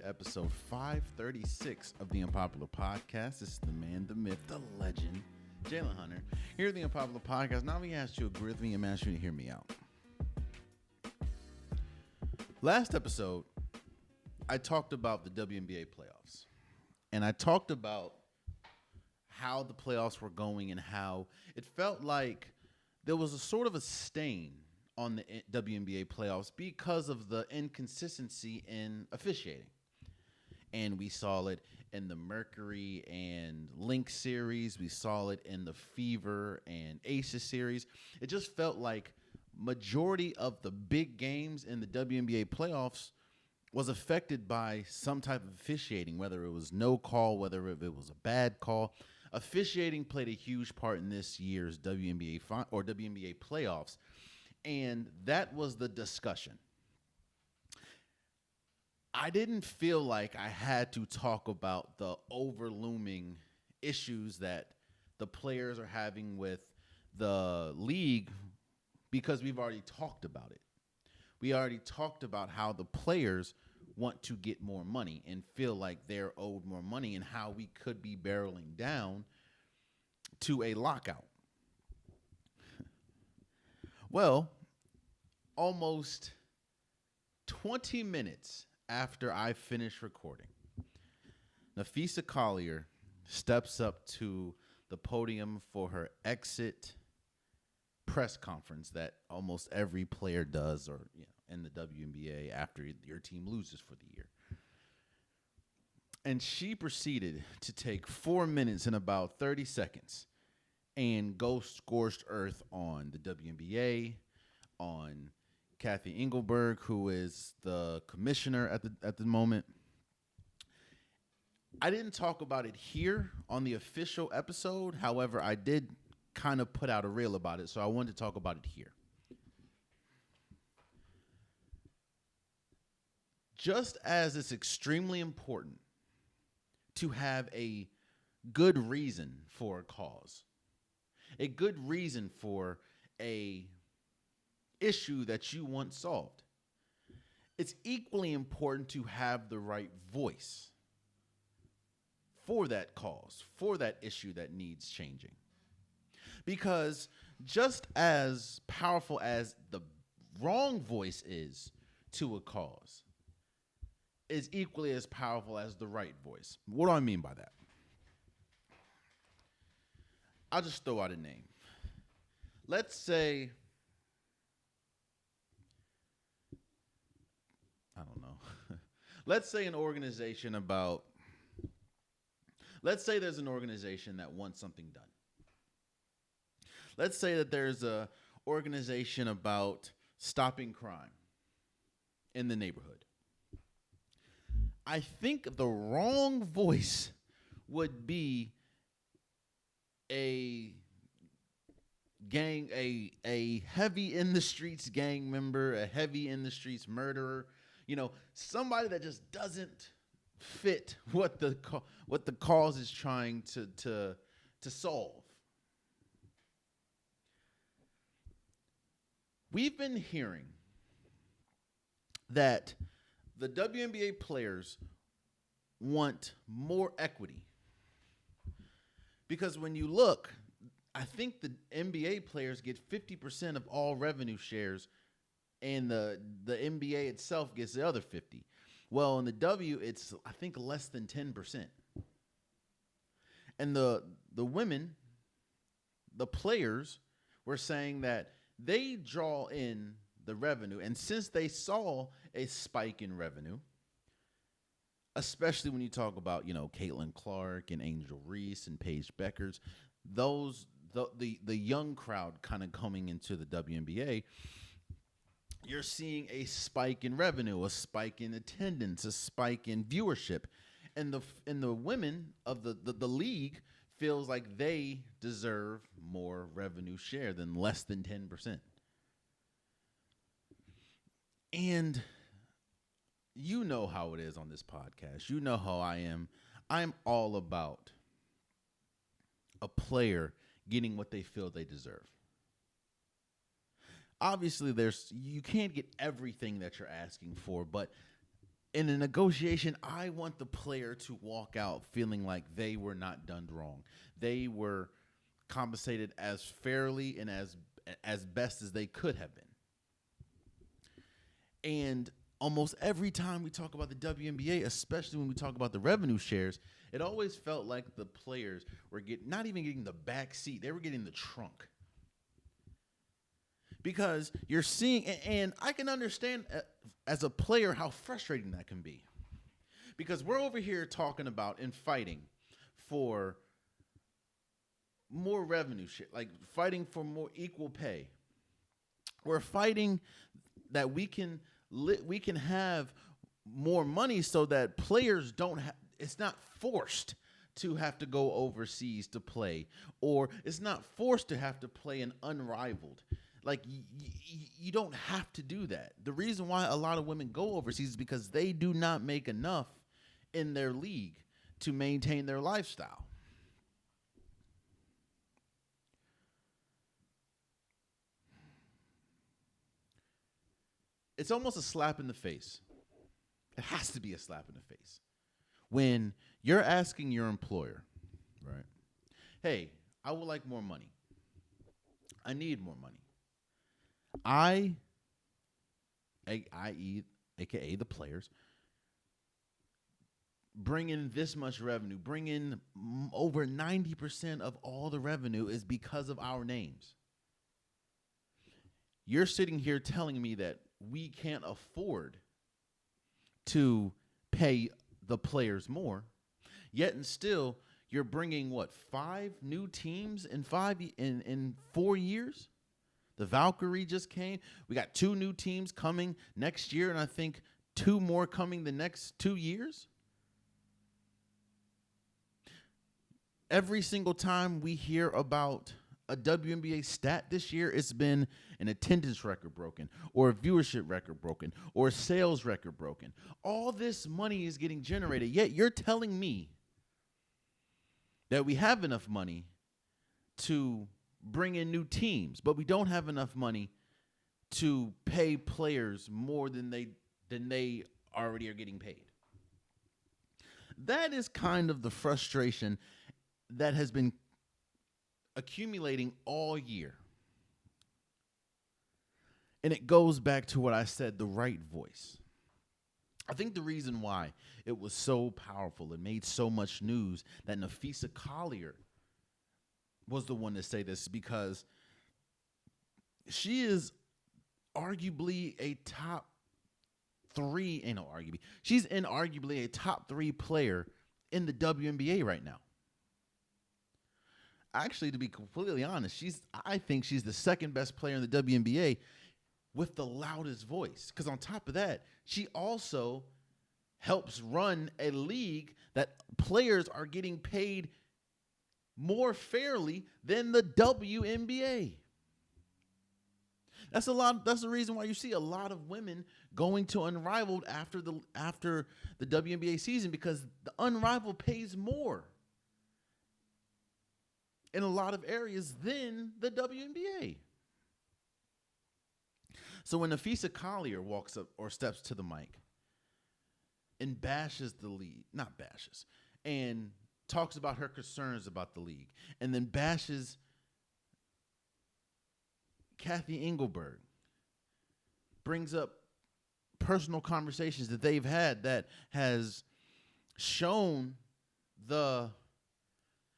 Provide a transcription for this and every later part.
episode 536 of the Unpopular Podcast. This is the man, the myth, the legend, Jalen Hunter. Here at the Unpopular Podcast, now we ask you to agree with me and ask you to hear me out. Last episode, I talked about the WNBA playoffs. And I talked about how the playoffs were going and how it felt like there was a sort of a stain on the WNBA playoffs because of the inconsistency in officiating. And we saw it in the Mercury and Lynx series. We saw it in the Fever and Aces series. It just felt like majority of the big games in the WNBA playoffs was affected by some type of officiating, whether it was no call, whether it was a bad call. Officiating played a huge part in this year's WNBA WNBA playoffs. And that was the discussion. I didn't feel like I had to talk about the overlooming issues that the players are having with the league because we've already talked about it. We already talked about how the players want to get more money and feel like they're owed more money and how we could be barreling down to a lockout. Well, almost 20 minutes after I finished recording, Naphessa Collier steps up to the podium for her exit press conference that almost every player does, or in the WNBA after your team loses for the year. And she proceeded to take 4 minutes and about 30 seconds and go scorched earth on the WNBA, on Kathy Engelberg, who is the commissioner at the moment. I didn't talk about it here on the official episode. However, I did kind of put out a reel about it, so I wanted to talk about it here. Just as it's extremely important to have a good reason for a cause, a good reason for a issue that you want solved, it's equally important to have the right voice for that cause, for that issue that needs changing. Because just as powerful as the wrong voice is to a cause, is equally as powerful as the right voice. What do I mean by that? I'll just throw out a name. Let's say, I don't know. Let's say there's an organization that wants something done. Let's say that there's an organization about stopping crime in the neighborhood. I think the wrong voice would be a heavy in the streets gang member, a heavy in the streets murderer, somebody that just doesn't fit what the cause is trying to solve. We've been hearing that the WNBA players want more equity. Because when you look, I think the NBA players get 50% of all revenue shares, and the NBA itself gets the other 50. Well, in the W, it's, I think, less than 10%. And the women, the players, were saying that they draw in the revenue, and since they saw a spike in revenue, especially when you talk about, Caitlin Clark and Angel Reese and Paige Beckers, the young crowd kind of coming into the WNBA, you're seeing a spike in revenue, a spike in attendance, a spike in viewership, and the women of the league feels like they deserve more revenue share than less than 10%. And you know how it is on this podcast. You know how I am. I'm all about a player getting what they feel they deserve. Obviously, you can't get everything that you're asking for, but in a negotiation, I want the player to walk out feeling like they were not done wrong. They were compensated as fairly and as best as they could have been. And almost every time we talk about the WNBA, especially when we talk about the revenue shares, it always felt like the players were not even getting the back seat. They were getting the trunk. Because you're seeing, and I can understand as a player how frustrating that can be. Because we're over here talking about and fighting for more revenue share, like fighting for more equal pay. We're fighting that we can have more money so that players don't have, it's not forced to have to go overseas to play, or it's not forced to have to play an unrivaled. Like, you don't have to do that. The reason why a lot of women go overseas is because they do not make enough in their league to maintain their lifestyle. It's almost a slap in the face. It has to be a slap in the face when you're asking your employer, right? Hey, I would like more money. I need more money. i.e., aka the players, bring in this much revenue, bring in over 90% of all the revenue is because of our names. You're sitting here telling me that we can't afford to pay the players more, yet and still you're bringing what, 5 new teams in 4 years? The Valkyrie just came. We got 2 new teams coming next year, and I think 2 more coming the next 2 years. Every single time we hear about a WNBA stat this year, it's been an attendance record broken, or a viewership record broken, or a sales record broken. All this money is getting generated, yet you're telling me that we have enough money to bring in new teams, but we don't have enough money to pay players more than they already are getting paid. That is kind of the frustration that has been accumulating all year. And it goes back to what I said, the right voice. I think the reason why it was so powerful and made so much news that Naphessa Collier was the one to say this, because she is arguably a top 3, she's inarguably a top 3 player in the WNBA right now. Actually, to be completely honest, I think she's the second best player in the WNBA with the loudest voice. Because on top of that, she also helps run a league that players are getting paid more fairly than the WNBA. That's the reason why you see a lot of women going to Unrivaled after the WNBA season, because the Unrivaled pays more in a lot of areas than the WNBA. So when Naphessa Collier walks up or steps to the mic and and talks about her concerns about the league, and then bashes Kathy Engelberg, brings up personal conversations that they've had that has shown the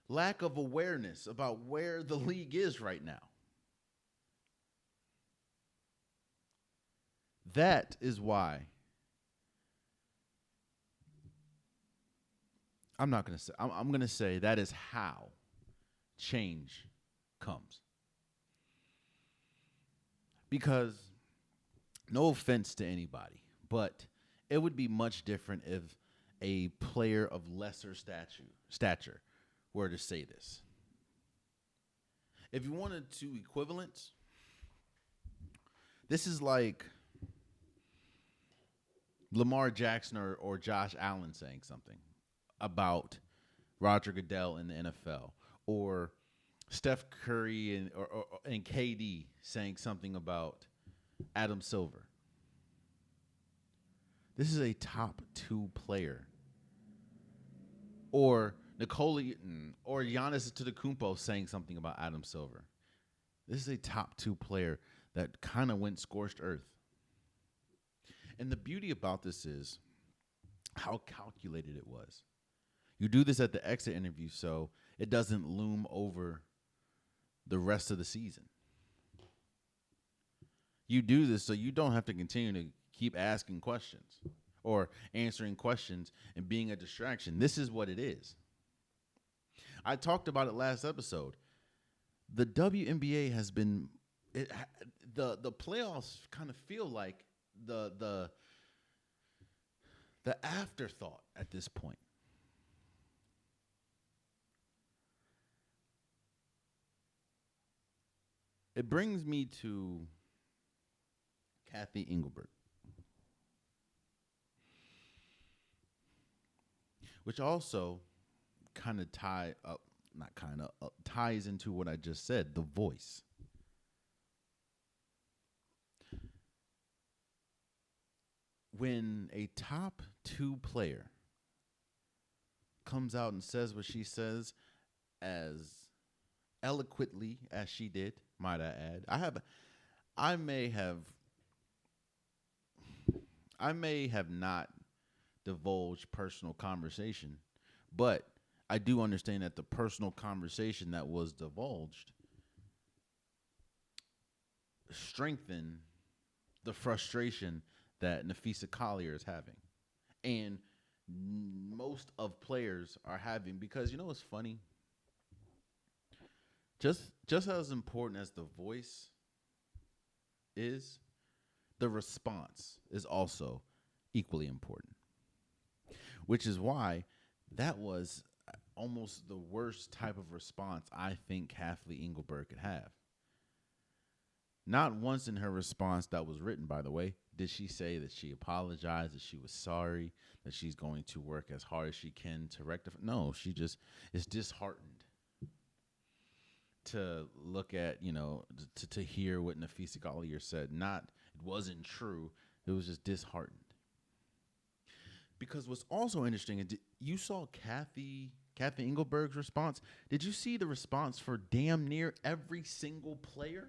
lack of awareness about where the league is right now. That is why I'm going to say that is how change comes. Because, no offense to anybody, but it would be much different if a player of lesser stature were to say this. If you wanted to equivalence, this is like Lamar Jackson or Josh Allen saying something about Roger Goodell in the NFL, or Steph Curry and KD saying something about Adam Silver. This is a top 2 player. Or Collier or Giannis Antetokounmpo saying something about Adam Silver. This is a top 2 player that kind of went scorched earth. And the beauty about this is how calculated it was. You do this at the exit interview so it doesn't loom over the rest of the season. You do this so you don't have to continue to keep asking questions or answering questions and being a distraction. This is what it is. I talked about it last episode. The WNBA has been the playoffs kind of feel like the afterthought at this point. It brings me to Kathy Engelbert, which also kind of ties into what I just said, the voice. When a top 2 player comes out and says what she says as eloquently as she did, might I add, I may have not divulged personal conversation, but I do understand that the personal conversation that was divulged strengthened the frustration that Naphessa Collier is having. And most of players are having, because you know what's funny? Just as important as the voice is, the response is also equally important. Which is why that was almost the worst type of response I think Kathleen Engelbert could have. Not once in her response that was written, by the way, did she say that she apologized, that she was sorry, that she's going to work as hard as she can to rectify. No, she just is disheartened to look at, to hear what Naphessa Colliers said. It wasn't true. It was just disheartened. Because what's also interesting, you saw Kathy Engelberg's response. Did you see the response for damn near every single player?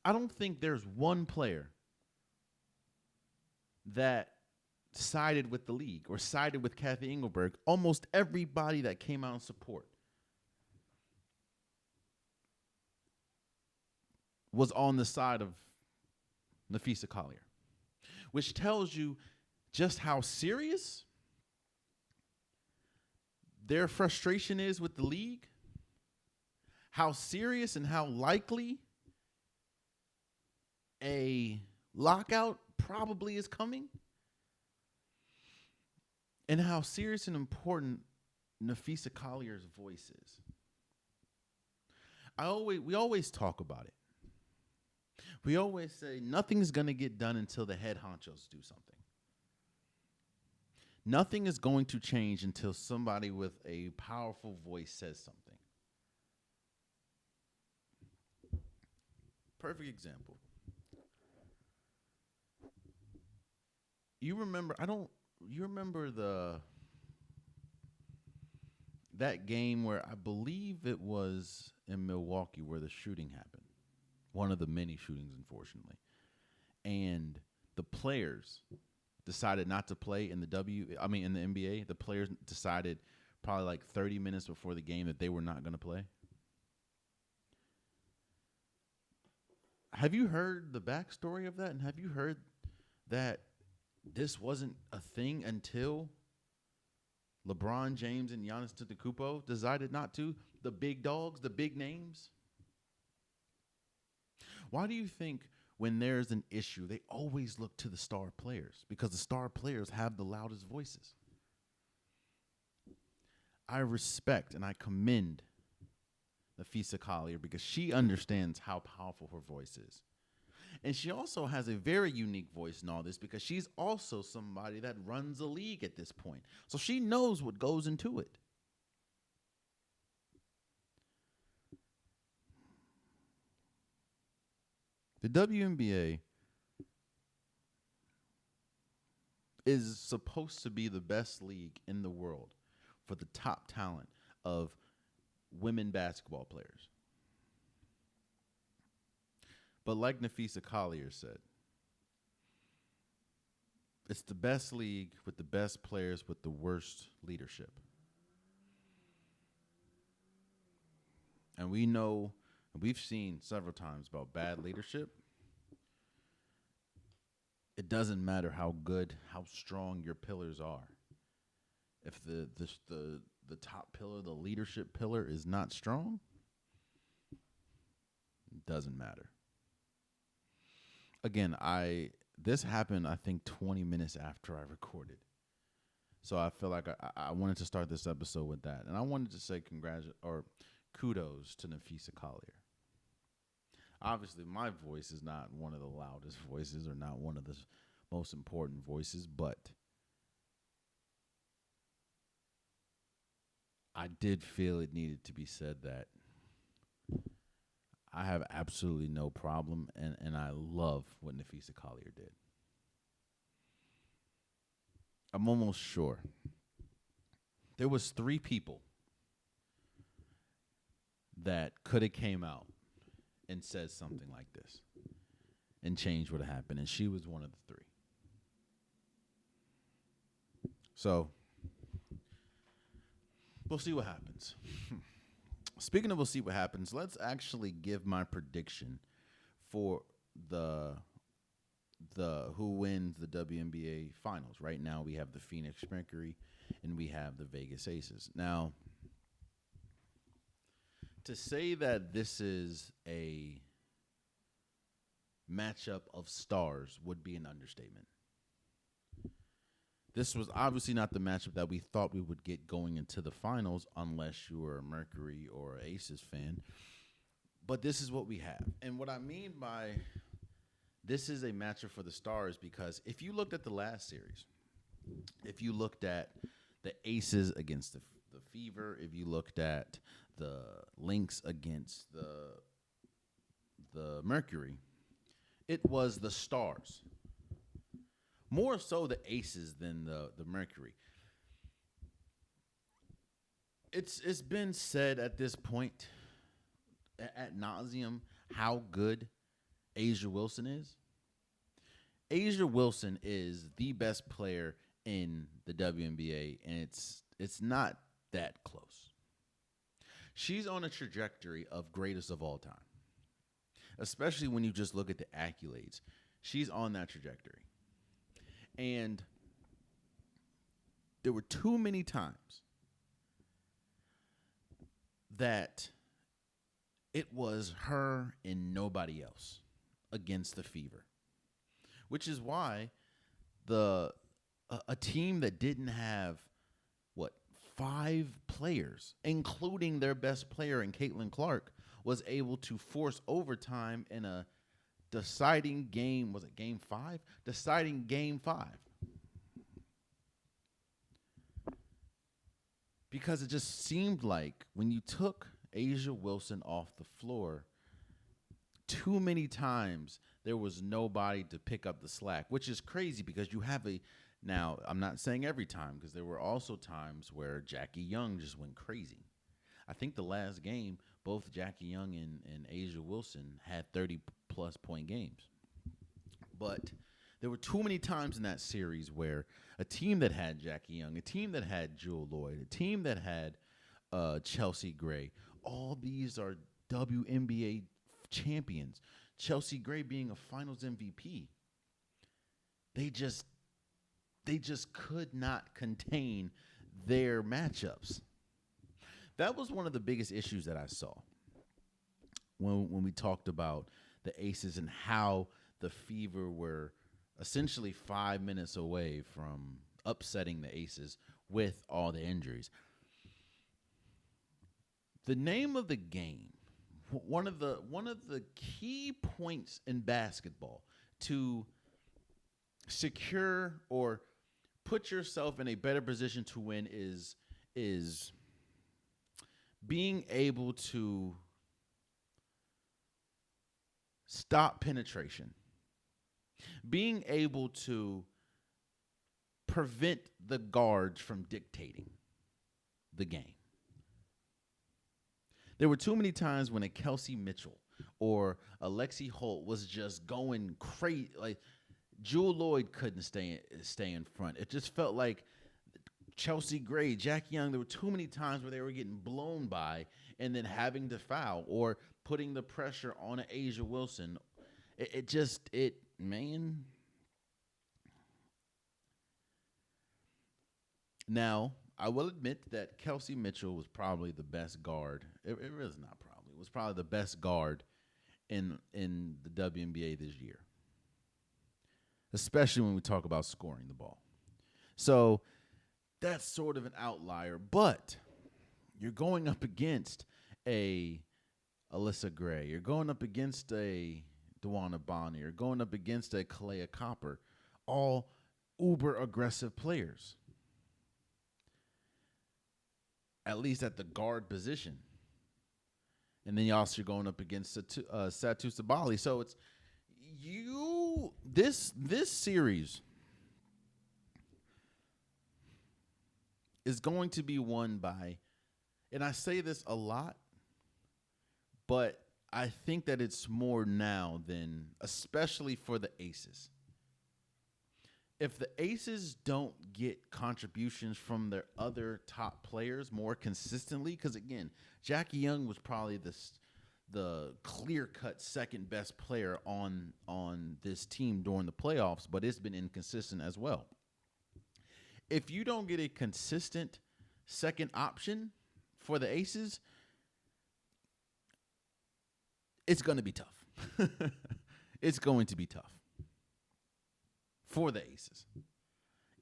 I don't think there's one player that sided with the league or sided with Kathy Engelberg. Almost everybody that came out in support was on the side of Naphessa Collier, which tells you just how serious their frustration is with the league, how serious and how likely a lockout probably is coming, and how serious and important Naphessa Collier's voice is. We always talk about it. We always say nothing's going to get done until the head honchos do something. Nothing is going to change until somebody with a powerful voice says something. Perfect example. You remember that game where I believe it was in Milwaukee where the shooting happened. One of the many shootings, unfortunately. And the players decided not to play in the NBA. The players decided probably like 30 minutes before the game that they were not going to play. Have you heard the backstory of that? And have you heard that this wasn't a thing until LeBron James and Giannis Antetokounmpo decided not to? The big dogs, the big names. Why do you think when there's an issue, they always look to the star players? Because the star players have the loudest voices. I respect and I commend Naphessa Collier because she understands how powerful her voice is. And she also has a very unique voice in all this because she's also somebody that runs a league at this point. So she knows what goes into it. The WNBA is supposed to be the best league in the world for the top talent of women basketball players. But like Naphessa Colliers said, it's the best league with the best players with the worst leadership. And we know, we've seen several times about bad leadership. It doesn't matter how good, how strong your pillars are. If the top pillar, the leadership pillar, is not strong, it doesn't matter. Again, this happened, I think, 20 minutes after I recorded. So I feel like I wanted to start this episode with that. And I wanted to say kudos to Naphessa Collier. Obviously, my voice is not one of the loudest voices or not one of the most important voices, but I did feel it needed to be said that I have absolutely no problem, and I love what Naphessa Collier did. I'm almost sure there was 3 people that could have came out and said something like this and changed what happened, and she was one of the 3. So we'll see what happens. Speaking of we'll see what happens, let's actually give my prediction for the who wins the WNBA Finals. Right now we have the Phoenix Mercury and we have the Vegas Aces. Now, to say that this is a matchup of stars would be an understatement. This was obviously not the matchup that we thought we would get going into the finals unless you were a Mercury or an Aces fan. But this is what we have. And what I mean by this is a matchup for the stars, because if you looked at the last series, if you looked at the Aces against the Fever, if you looked at the Lynx against the Mercury, it was the stars. More so the Aces than the Mercury. It's been said at this point ad nauseum how good A'ja Wilson is. A'ja Wilson is the best player in the WNBA, and it's not that close. She's on a trajectory of greatest of all time, especially when you just look at the accolades. She's on that trajectory. And there were too many times that it was her and nobody else against the Fever, which is why a team that didn't have 5 players, including their best player in Caitlin Clark, was able to force overtime in a deciding game. Was it game 5? Deciding game 5. Because it just seemed like when you took A'ja Wilson off the floor, too many times there was nobody to pick up the slack, which is crazy because you have now, I'm not saying every time, because there were also times where Jackie Young just went crazy. I think the last game, both Jackie Young and A'ja Wilson had 30-plus point games. But there were too many times in that series where a team that had Jackie Young, a team that had Jewel Lloyd, a team that had Chelsea Gray, all these are WNBA champions. Chelsea Gray being a Finals MVP. They just could not contain their matchups. That was one of the biggest issues that I saw when we talked about the Aces and how the Fever were essentially 5 minutes away from upsetting the Aces with all the injuries. The name of the game, one of the key points in basketball to secure or put yourself in a better position to win is being able to stop penetration. Being able to prevent the guards from dictating the game. There were too many times when a Kelsey Mitchell or a Lexi Holt was just going crazy. Like Jewel Lloyd couldn't stay in front. It just felt like Chelsea Gray, Jackie Young, there were too many times where they were getting blown by and then having to foul or putting the pressure on an Asia Wilson. Man. Now, I will admit that Kelsey Mitchell was probably the best guard. It was not probably. It was probably the best guard in the WNBA this year, especially when we talk about scoring the ball. So that's sort of an outlier, but you're going up against a Alyssa Gray. You're going up against a DeWanna Bonner. You're going up against a Collier Copper, all uber aggressive players, at least at the guard position. And then you're also going up against Satu Sabali. So it's this series is going to be won by, and I say this a lot, but I think that it's more now than, especially for the Aces. If the Aces don't get contributions from their other top players more consistently, because again, Jackie Young was probably the clear-cut second best player on this team during the playoffs, but it's been inconsistent as well. If you don't get a consistent second option for the Aces, it's going to be tough. It's going to be tough for the Aces.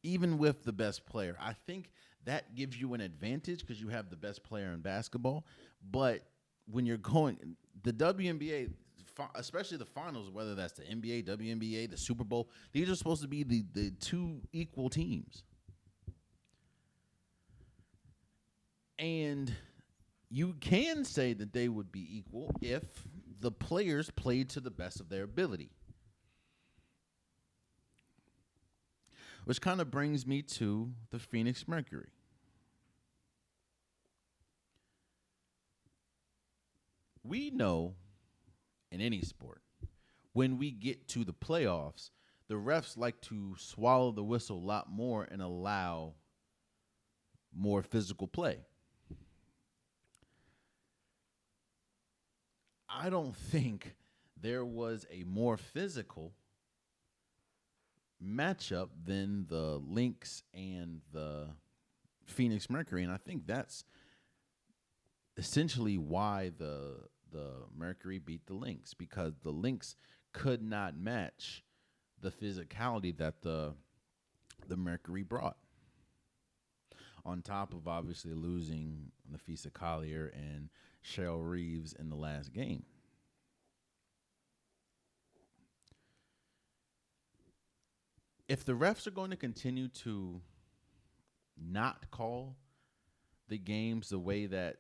Even with the best player, I think that gives you an advantage because you have the best player in basketball. But when you're going, the WNBA, especially the finals, whether that's the NBA, WNBA, the Super Bowl, these are supposed to be the two equal teams. And you can say that they would be equal if the players played to the best of their ability. Which kind of brings me to the Phoenix Mercury. We know in any sport, when we get to the playoffs, the refs like to swallow the whistle a lot more and allow more physical play. I don't think there was a more physical matchup than the Lynx and the Phoenix Mercury, and I think that's essentially why the Mercury beat the Lynx, because the Lynx could not match the physicality that the Mercury brought. On top of obviously losing Naphessa Collier and Cheryl Reeves in the last game. If the refs are going to continue to not call the games the way that,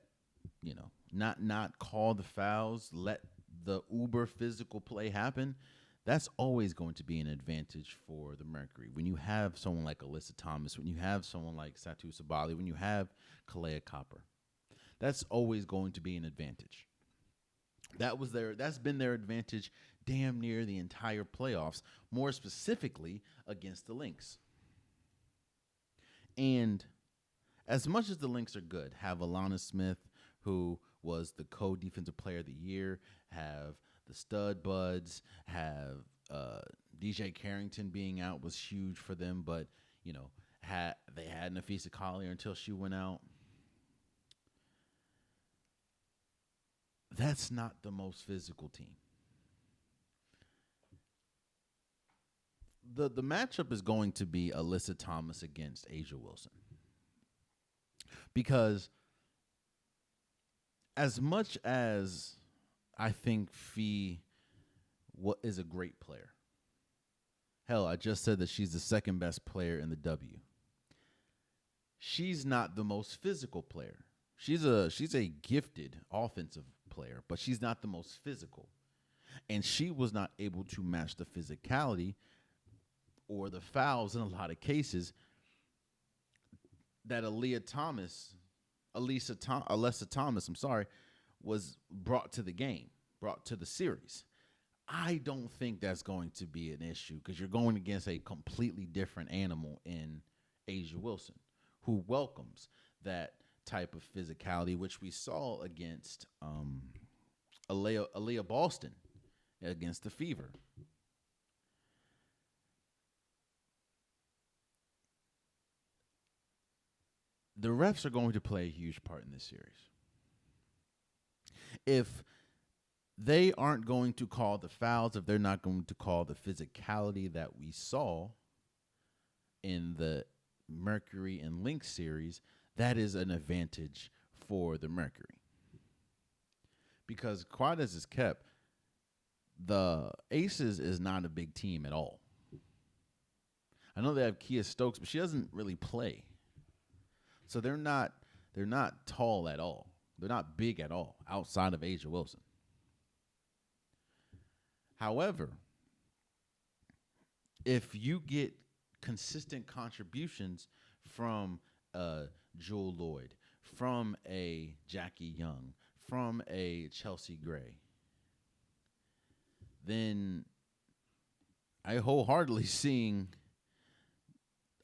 not call the fouls, let the uber physical play happen, that's always going to be an advantage for the Mercury. When you have someone like Alyssa Thomas, when you have someone like Satu Sabali, when you have Collier Copper, that's always going to be an advantage. That's been their advantage damn near the entire playoffs, more specifically against the Lynx. And as much as the Lynx are good, have Alana Smith, who was the co-defensive player of the year, have the stud buds, have DJ Carrington being out was huge for them, but they had Naphessa Collier until she went out. That's not the most physical team. The matchup is going to be Alyssa Thomas against Asia Wilson. Because as much as I think Fee is a great player, hell, I just said that she's the second best player in the W. She's not the most physical player. She's a gifted offensive player, but she's not the most physical. And she was not able to match the physicality or the fouls in a lot of cases that Alessa Thomas, I'm sorry, was brought to the game, brought to the series. I don't think that's going to be an issue because you're going against a completely different animal in Asia Wilson, who welcomes that type of physicality, which we saw against Aaliyah Boston against the Fever. The refs are going to play a huge part in this series. If they aren't going to call the fouls, if they're not going to call the physicality that we saw in the Mercury and Lynx series, that is an advantage for the Mercury. Because quiet as is kept, the Aces is not a big team at all. I know they have Kia Stokes, but she doesn't really play. So they're not tall at all. They're not big at all outside of Asia Wilson. However, if you get consistent contributions from Jewel Lloyd, from a Jackie Young, from a Chelsea Gray, then I wholeheartedly see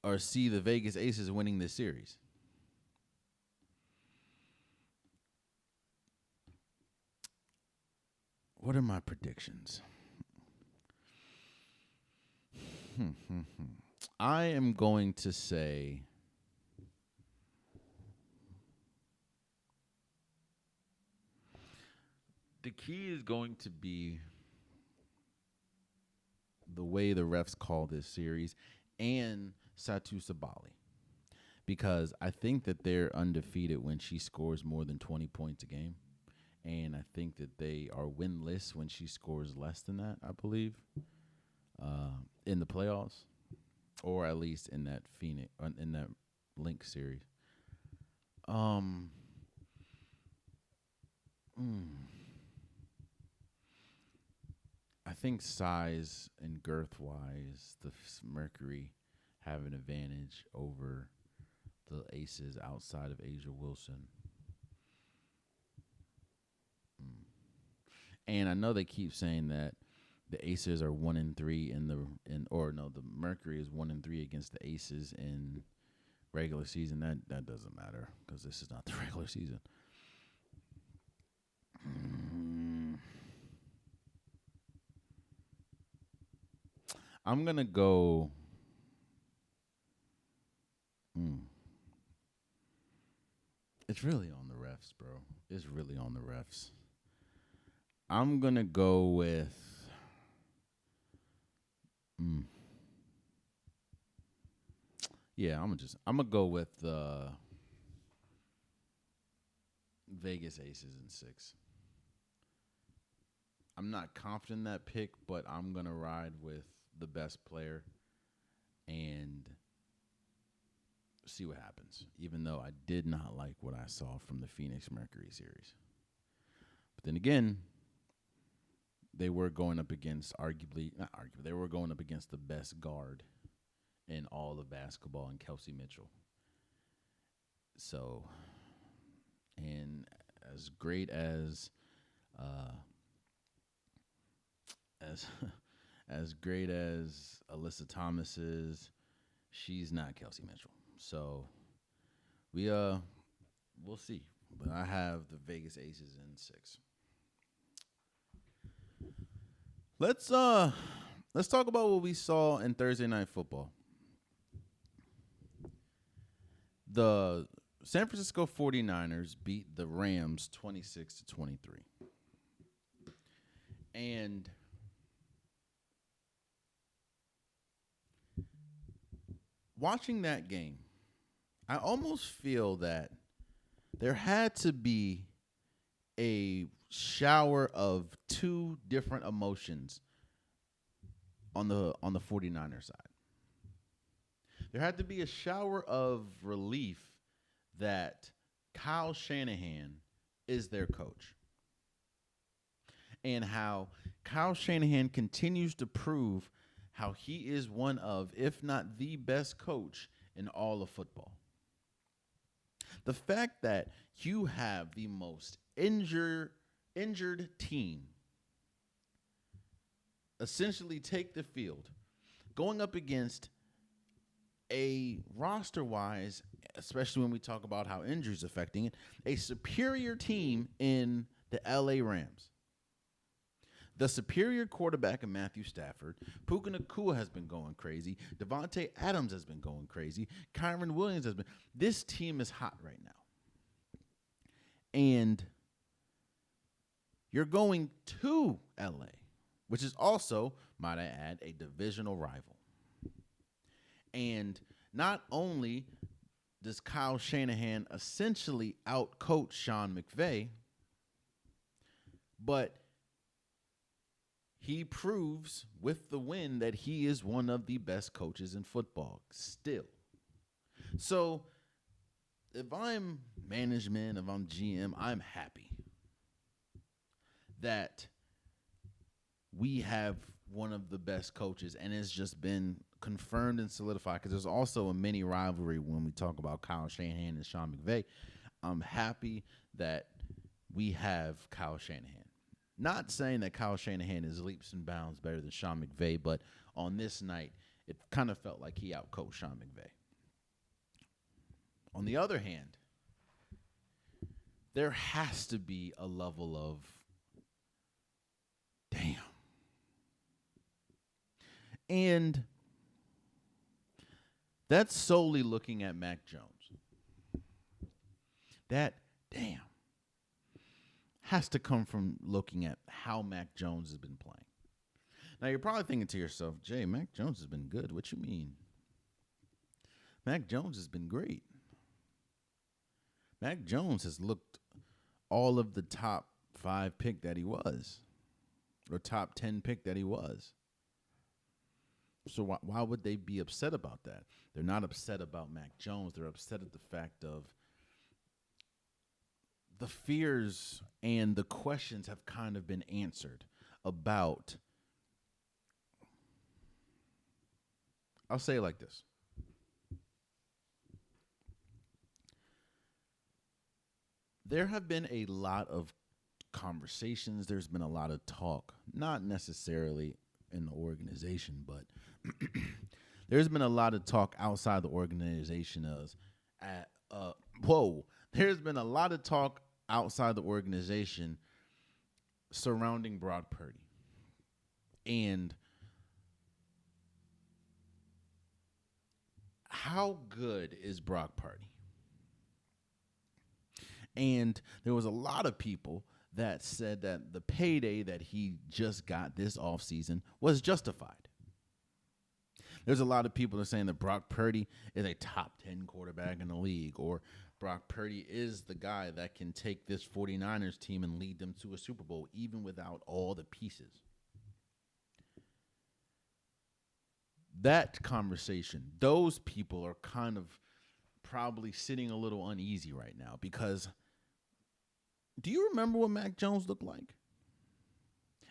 the Vegas Aces winning this series. What are my predictions? I am going to say the key is going to be the way the refs call this series and Satu Sabali. Because I think that they're undefeated when she scores more than 20 points a game. And I think that they are winless when she scores less than that, I believe, in the playoffs, or at least in that Link series. I think size and girth wise, the Mercury have an advantage over the Aces outside of Asia Wilson. And I know they keep saying that the Aces are 1-3 the Mercury is 1-3 against the Aces in regular season. That doesn't matter because this is not the regular season. I'm gonna go. It's really on the refs, bro. It's really on the refs. I'm gonna go with. Yeah, I'm gonna go with the Vegas Aces in 6. I'm not confident in that pick, but I'm gonna ride with the best player and see what happens. Even though I did not like what I saw from the Phoenix Mercury series, but then again, they were going up against they were going up against the best guard in all of basketball in Kelsey Mitchell. So, and as great as as great as Alyssa Thomas is, she's not Kelsey Mitchell. So we'll see. But I have the Vegas Aces in 6. Let's talk about what we saw in Thursday Night Football. The San Francisco 49ers beat the Rams 26-23. And watching that game, I almost feel that there had to be a shower of two different emotions on the 49er side. There had to be a shower of relief that Kyle Shanahan is their coach. And how Kyle Shanahan continues to prove how he is one of, if not the best coach in all of football. The fact that you have the most injured team essentially take the field going up against a roster-wise, especially when we talk about how injuries affecting it, a superior team in the LA Rams. The superior quarterback in Matthew Stafford. Puka Nacua has been going crazy. Devontae Adams has been going crazy. Kyron Williams has been. This team is hot right now. And you're going to LA, which is also, might I add, a divisional rival. And not only does Kyle Shanahan essentially outcoach Sean McVay, but he proves with the win that he is one of the best coaches in football still. So if I'm management, if I'm GM, I'm happy that we have one of the best coaches, and it's just been confirmed and solidified because there's also a mini rivalry when we talk about Kyle Shanahan and Sean McVay. I'm happy that we have Kyle Shanahan. Not saying that Kyle Shanahan is leaps and bounds better than Sean McVay, but on this night, it kind of felt like he outcoached Sean McVay. On the other hand, there has to be a level of, damn. And that's solely looking at Mac Jones. That, damn, has to come from looking at how Mac Jones has been playing. Now, you're probably thinking to yourself, Jay, Mac Jones has been good. What you mean? Mac Jones has been great. Mac Jones has looked all of the top 5 pick that he was, or top 10 pick that he was. So why would they be upset about that? They're not upset about Mac Jones. They're upset at the fact of the fears and the questions have kind of been answered about, I'll say it like this. There have been a lot of conversations. There's been a lot of talk, not necessarily in the organization, but there's been a lot of talk outside the organization there's been a lot of talk outside the organization surrounding Brock Purdy. And how good is Brock Purdy? And there was a lot of people that said that the payday that he just got this offseason was justified. There's a lot of people that are saying that Brock Purdy is a top 10 quarterback in the league, or Brock Purdy is the guy that can take this 49ers team and lead them to a Super Bowl, even without all the pieces. That conversation, those people are kind of probably sitting a little uneasy right now because do you remember what Mac Jones looked like?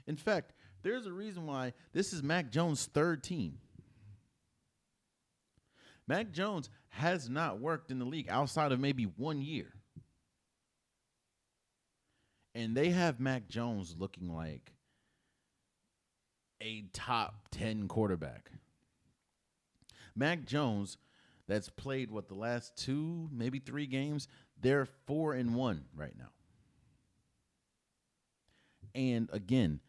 In fact, there's a reason why this is Mac Jones' third team. Mac Jones has not worked in the league outside of maybe 1 year. And they have Mac Jones looking like a top 10 quarterback. Mac Jones, that's played, the last 2, maybe 3 games, they're 4-1 right now. And again,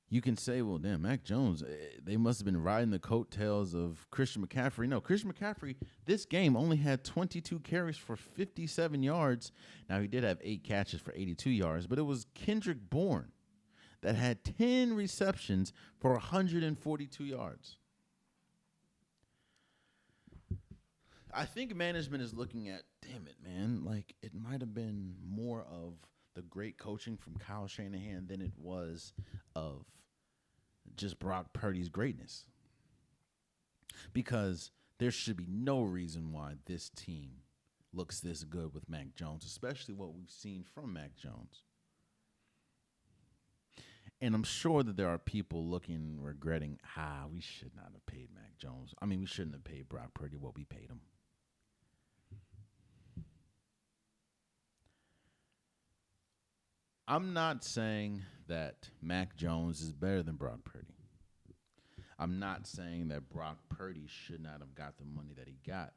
you can say, well, damn, Mac Jones, they must have been riding the coattails of Christian McCaffrey. No, Christian McCaffrey, this game only had 22 carries for 57 yards. Now, he did have 8 catches for 82 yards, but it was Kendrick Bourne that had 10 receptions for 142 yards. I think management is looking at, damn it, man, like it might have been more of the great coaching from Kyle Shanahan than it was of just Brock Purdy's greatness. Because there should be no reason why this team looks this good with Mac Jones, especially what we've seen from Mac Jones. And I'm sure that there are people looking, regretting, we should not have paid Mac Jones. I mean, we shouldn't have paid Brock Purdy what we paid him. I'm not saying that Mac Jones is better than Brock Purdy. I'm not saying that Brock Purdy should not have got the money that he got.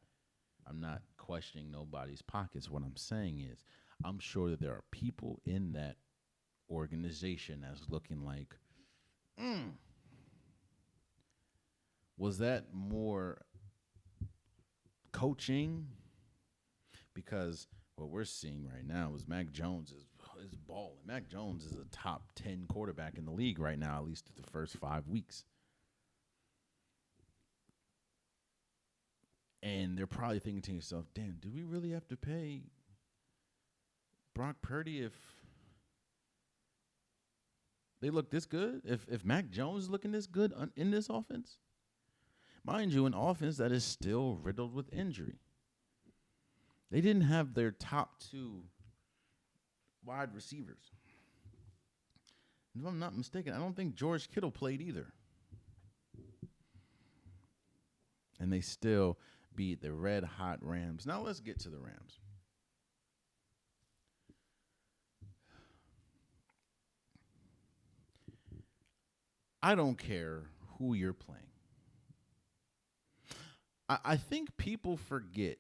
I'm not questioning nobody's pockets. What I'm saying is, I'm sure that there are people in that organization that's looking like, was that more coaching? Because what we're seeing right now is Mac Jones is balling. Mac Jones is a top 10 quarterback in the league right now, at least the first 5 weeks. And they're probably thinking to yourself, damn, do we really have to pay Brock Purdy if they look this good? If Mac Jones is looking this good in this offense? Mind you, an offense that is still riddled with injury. They didn't have their top 2 wide receivers. If I'm not mistaken, I don't think George Kittle played either. And they still beat the red-hot Rams. Now let's get to the Rams. I don't care who you're playing. I think people forget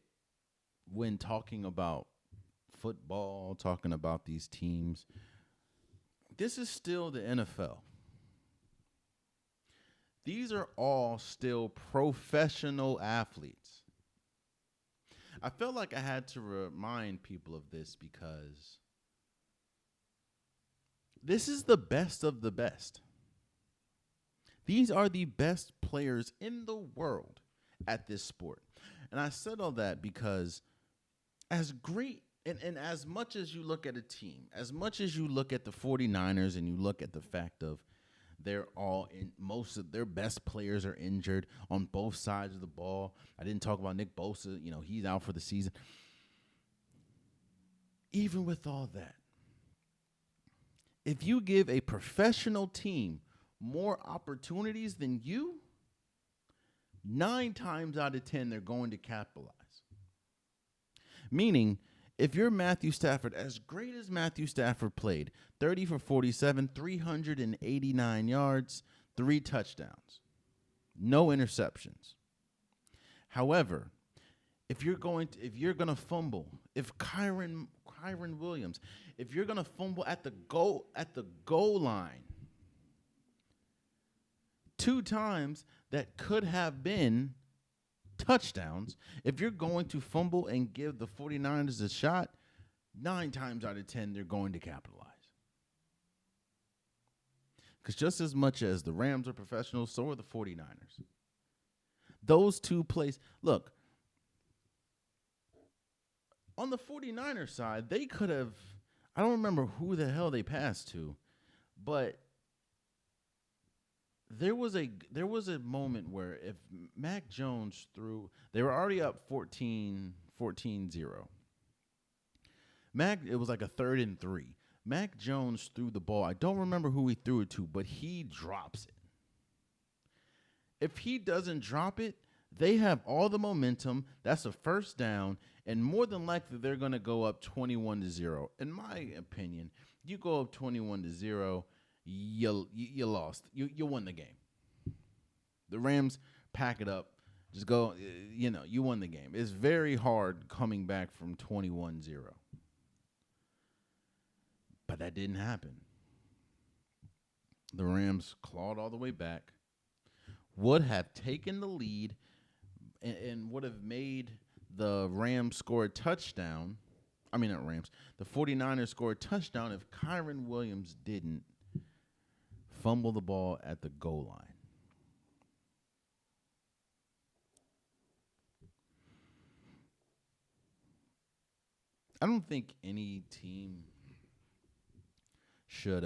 when talking about football, talking about these teams, this is still the NFL. These are all still professional athletes. I felt like I had to remind people of this because this is the best of the best. These are the best players in the world at this sport. And I said all that because as great and as much as you look at a team, as much as you look at the 49ers and you look at the fact of they're all in, most of their best players are injured on both sides of the ball. I didn't talk about Nick Bosa, he's out for the season. Even with all that, if you give a professional team more opportunities than you, 9 times out of 10, they're going to capitalize. Meaning, if you're Matthew Stafford, as great as Matthew Stafford played, 30 for 47, 389 yards, 3 touchdowns, no interceptions. However, if you're going to fumble, if Kyron Williams, if you're going to fumble at the goal line 2 times that could have been touchdowns, if you're going to fumble and give the 49ers a shot, 9 times out of 10, they're going to capitalize. Because just as much as the Rams are professionals, so are the 49ers. Those 2 plays, look, on the 49ers side, they could have, I don't remember who the hell they passed to, but there was a moment where if Mac Jones threw, they were already up 14-0. It was like a 3rd and 3. Mac Jones threw the ball. I don't remember who he threw it to, but he drops it. If he doesn't drop it, they have all the momentum. That's a first down, and more than likely they're going to go up 21-0. In my opinion, you go up 21-0, you lost. You won the game. The Rams pack it up. Just go, you won the game. It's very hard coming back from 21-0. But that didn't happen. The Rams clawed all the way back, would have taken the lead, and would have made the Rams score a touchdown. I mean, not Rams. The 49ers score a touchdown if Kyron Williams didn't fumble the ball at the goal line. I don't think any team should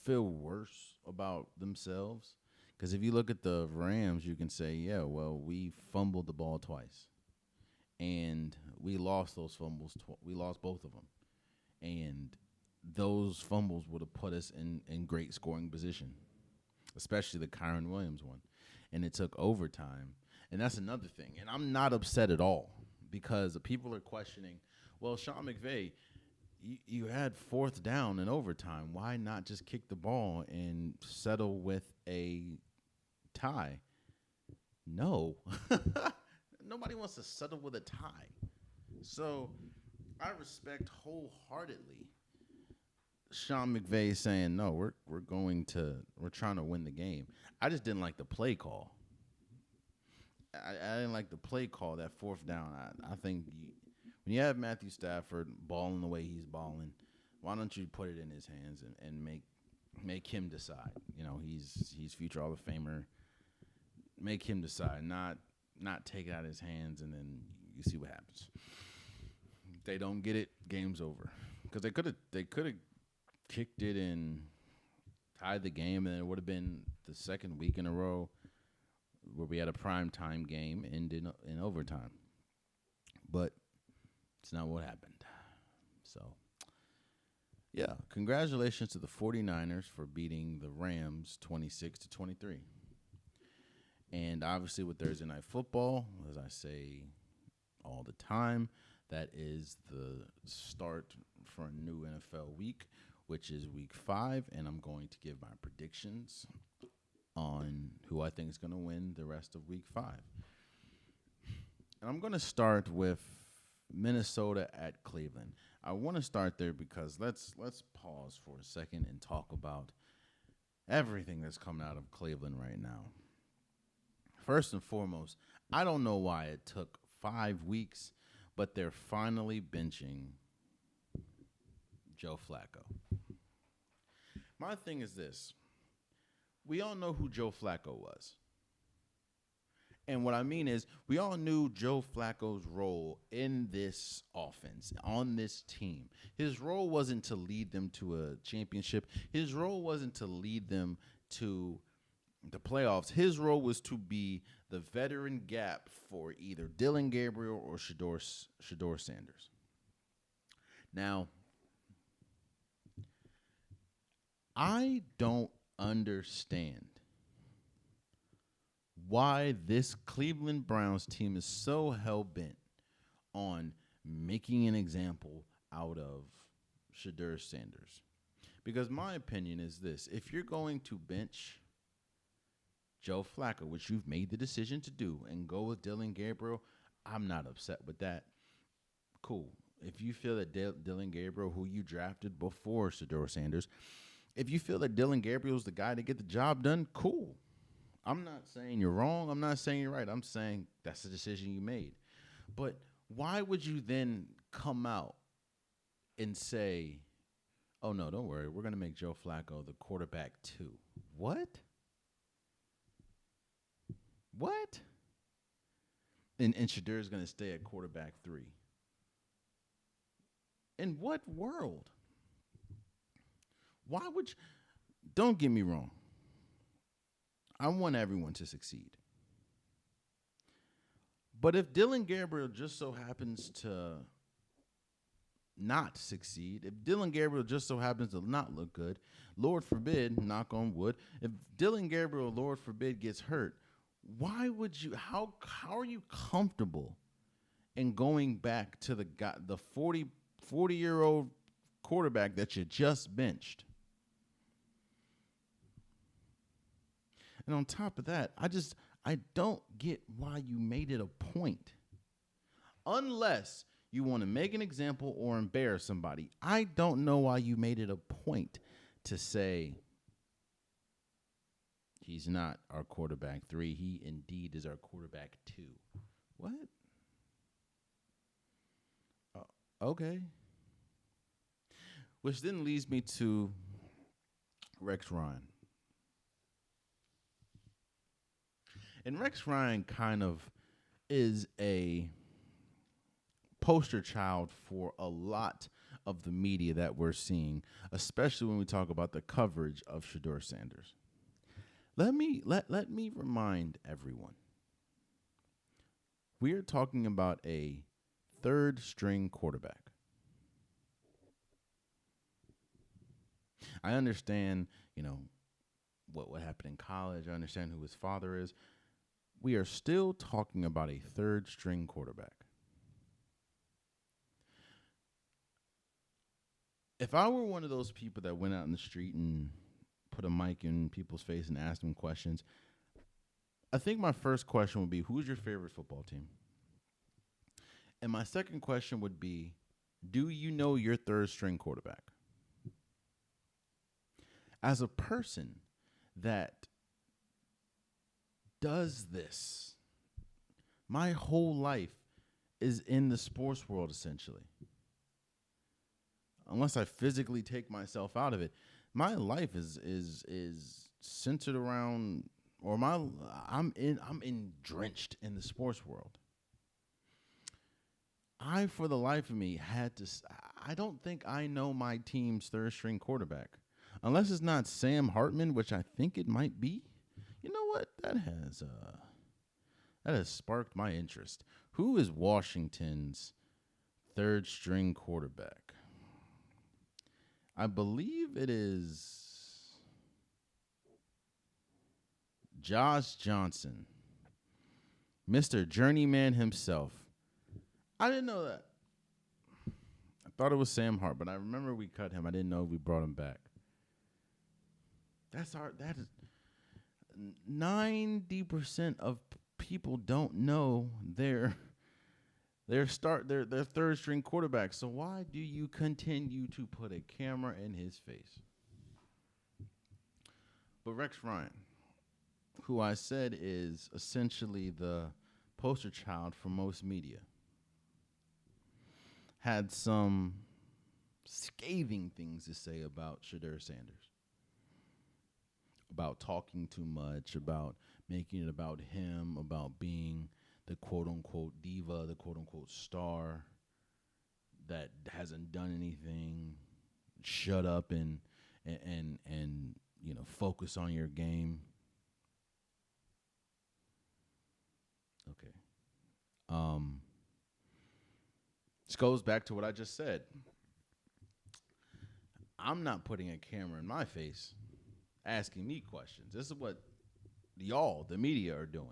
feel worse about themselves. Because if you look at the Rams, you can say, yeah, well, we fumbled the ball twice. And we lost those fumbles. We lost both of them. And those fumbles would have put us in great scoring position, especially the Kyron Williams one. And it took overtime. And that's another thing. And I'm not upset at all because people are questioning, well, Sean McVay, you had fourth down in overtime. Why not just kick the ball and settle with a tie? No. Nobody wants to settle with a tie. So I respect wholeheartedly Sean McVay saying, no, we're trying to win the game. I just didn't like the play call. I didn't like the play call, that fourth down. I think when you have Matthew Stafford balling the way he's balling, why don't you put it in his hands and make him decide? You know, he's future Hall of Famer. Make him decide, not take it out of his hands, and then you see what happens. If they don't get it, game's over. Because they could have kicked it and tied the game, and it would have been the second week in a row where we had a primetime game ended in overtime. But it's not what happened. So, yeah, congratulations to the 49ers for beating the Rams 26-23. And obviously with Thursday Night Football, as I say all the time, that is the start for a new NFL week, which is week 5, and I'm going to give my predictions on who I think is going to win the rest of week 5. And I'm going to start with Minnesota at Cleveland. I want to start there because let's pause for a second and talk about everything that's coming out of Cleveland right now. First and foremost, I don't know why it took 5 weeks, but they're finally benching Joe Flacco. My thing is this. We all know who Joe Flacco was. And what I mean is, we all knew Joe Flacco's role in this offense, on this team. His role wasn't to lead them to a championship. His role wasn't to lead them to the playoffs. His role was to be the veteran gap for either Dillon Gabriel or Shedeur Sanders. Now, I don't understand why this Cleveland Browns team is so hell-bent on making an example out of Shedeur Sanders. Because my opinion is this. If you're going to bench Joe Flacco, which you've made the decision to do, and go with Dillon Gabriel, I'm not upset with that. Cool. If you feel that Dillon Gabriel, who you drafted before Shedeur Sanders, if you feel that Dillon Gabriel is the guy to get the job done, cool. I'm not saying you're wrong. I'm not saying you're right. I'm saying that's the decision you made. But why would you then come out and say, oh, no, don't worry, we're going to make Joe Flacco the quarterback 2? What? What? And Shedeur is going to stay at quarterback 3. In what world? Why would you? Don't get me wrong. I want everyone to succeed. But if Dillon Gabriel just so happens to not succeed, if Dillon Gabriel just so happens to not look good, Lord forbid, knock on wood, if Dillon Gabriel, Lord forbid, gets hurt, why would you, how are you comfortable in going back to the 40-year-old quarterback that you just benched? And on top of that, I don't get why you made it a point. Unless you want to make an example or embarrass somebody, I don't know why you made it a point to say he's not our quarterback 3. He indeed is our quarterback 2. What? Okay. Which then leads me to Rex Ryan. And Rex Ryan kind of is a poster child for a lot of the media that we're seeing, especially when we talk about the coverage of Shedeur Sanders. Let me remind everyone. We're talking about a third-string quarterback. I understand, what happened in college. I understand who his father is. We are still talking about a third-string quarterback. If I were one of those people that went out in the street and put a mic in people's face and asked them questions, I think my first question would be, who's your favorite football team? And my second question would be, do you know your third string quarterback? As a person that does this, my whole life is in the sports world essentially. Unless I physically take myself out of it, my life is centered around, or I'm drenched in the sports world. I, for the life of me, I don't think I know my team's third string quarterback, unless it's not Sam Hartman, which I think it might be. You know what? That has sparked my interest. Who is Washington's third string quarterback? I believe it is Josh Johnson, Mr. Journeyman himself. I didn't know that. I thought it was Sam Hart, but I remember we cut him. I didn't know we brought him back. That is 90% of people don't know their third string quarterback. So why do you continue to put a camera in his face? But Rex Ryan, who I said is essentially the poster child for most media, had some scathing things to say about Shedeur Sanders. About talking too much, about making it about him, about being the quote-unquote diva, the quote-unquote star that hasn't done anything. Shut up and focus on your game. Okay. This goes back to what I just said. I'm not putting a camera in my face asking me questions. This is what y'all, the media, are doing.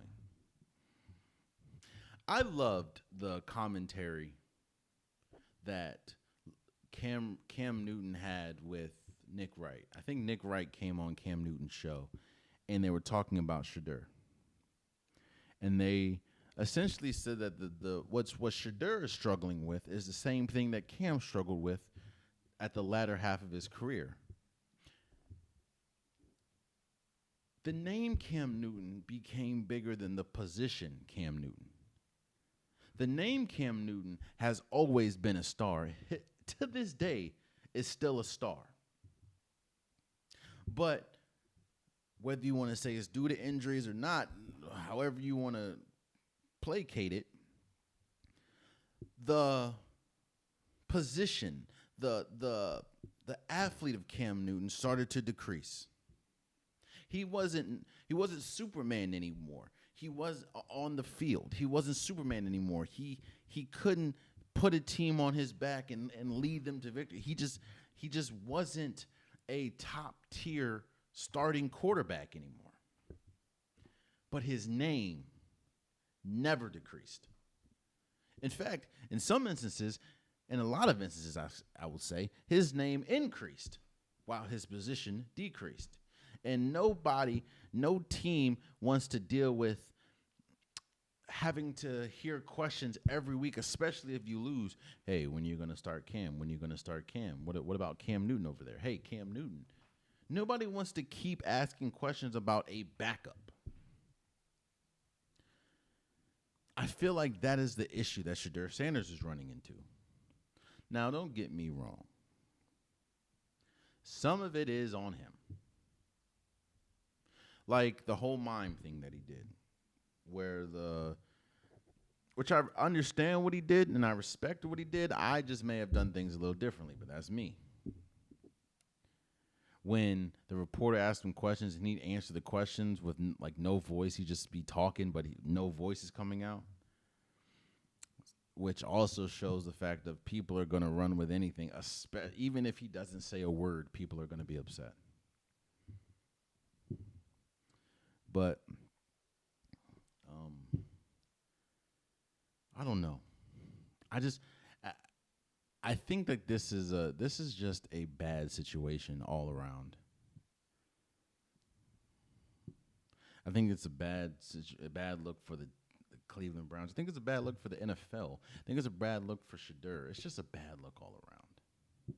I loved the commentary that Cam Newton had with Nick Wright. I think Nick Wright came on Cam Newton's show, and they were talking about Shedeur. And they essentially said that what Shedeur is struggling with is the same thing that Cam struggled with at the latter half of his career. The name Cam Newton became bigger than the position Cam Newton. The name Cam Newton has always been a star. To this day, is still a star. But whether you want to say it's due to injuries or not, however you want to placate it, the position, the athlete of Cam Newton started to decrease. He wasn't Superman anymore. He was on the field. He wasn't Superman anymore. He couldn't put a team on his back and lead them to victory. He just wasn't a top tier starting quarterback anymore. But his name never decreased. In fact, in some instances, in a lot of instances, I will say, his name increased while his position decreased. And no team wants to deal with having to hear questions every week, especially if you lose. Hey, when are you going to start Cam? When are you going to start Cam? What about Cam Newton over there? Hey, Cam Newton. Nobody wants to keep asking questions about a backup. I feel like that is the issue that Shedeur Sanders is running into. Now, don't get me wrong. Some of it is on him. Like the whole mime thing that he did, which I understand what he did and I respect what he did. I just may have done things a little differently, but that's me. When the reporter asked him questions and he'd answer the questions with no voice, he'd just be talking, but no voice is coming out. Which also shows the fact that people are going to run with anything, even if he doesn't say a word, people are going to be upset. But I don't know. I think that this is just a bad situation all around. I think it's a bad look for the Cleveland Browns. I think it's a bad look for the NFL. I think it's a bad look for Shedeur. It's just a bad look all around.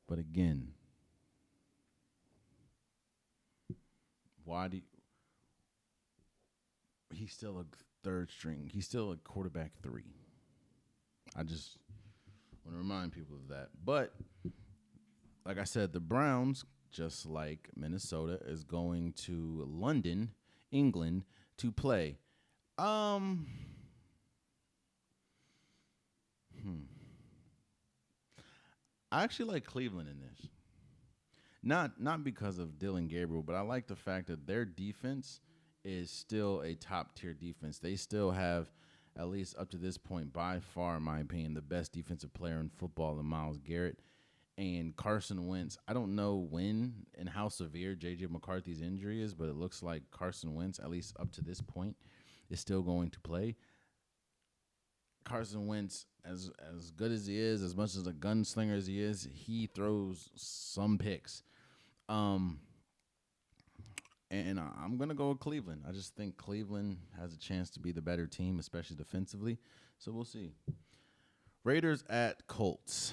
But again, why do you, he's still a third string? He's still a quarterback 3. I just want to remind people of that. But like I said, the Browns, just like Minnesota, is going to London, England, to play. Um, I actually like Cleveland in this. Not because of Dylan Gabriel, but I like the fact that their defense is still a top tier defense. They still have, at least up to this point, by far, in my opinion, the best defensive player in football in Myles Garrett. And Carson Wentz, I don't know when and how severe J.J. McCarthy's injury is, but it looks like Carson Wentz, at least up to this point, is still going to play. Carson Wentz, as good as he is, as much as a gunslinger as he is, he throws some picks. And I'm going to go with Cleveland. I just think Cleveland has a chance to be the better team, especially defensively. So we'll see. Raiders at Colts.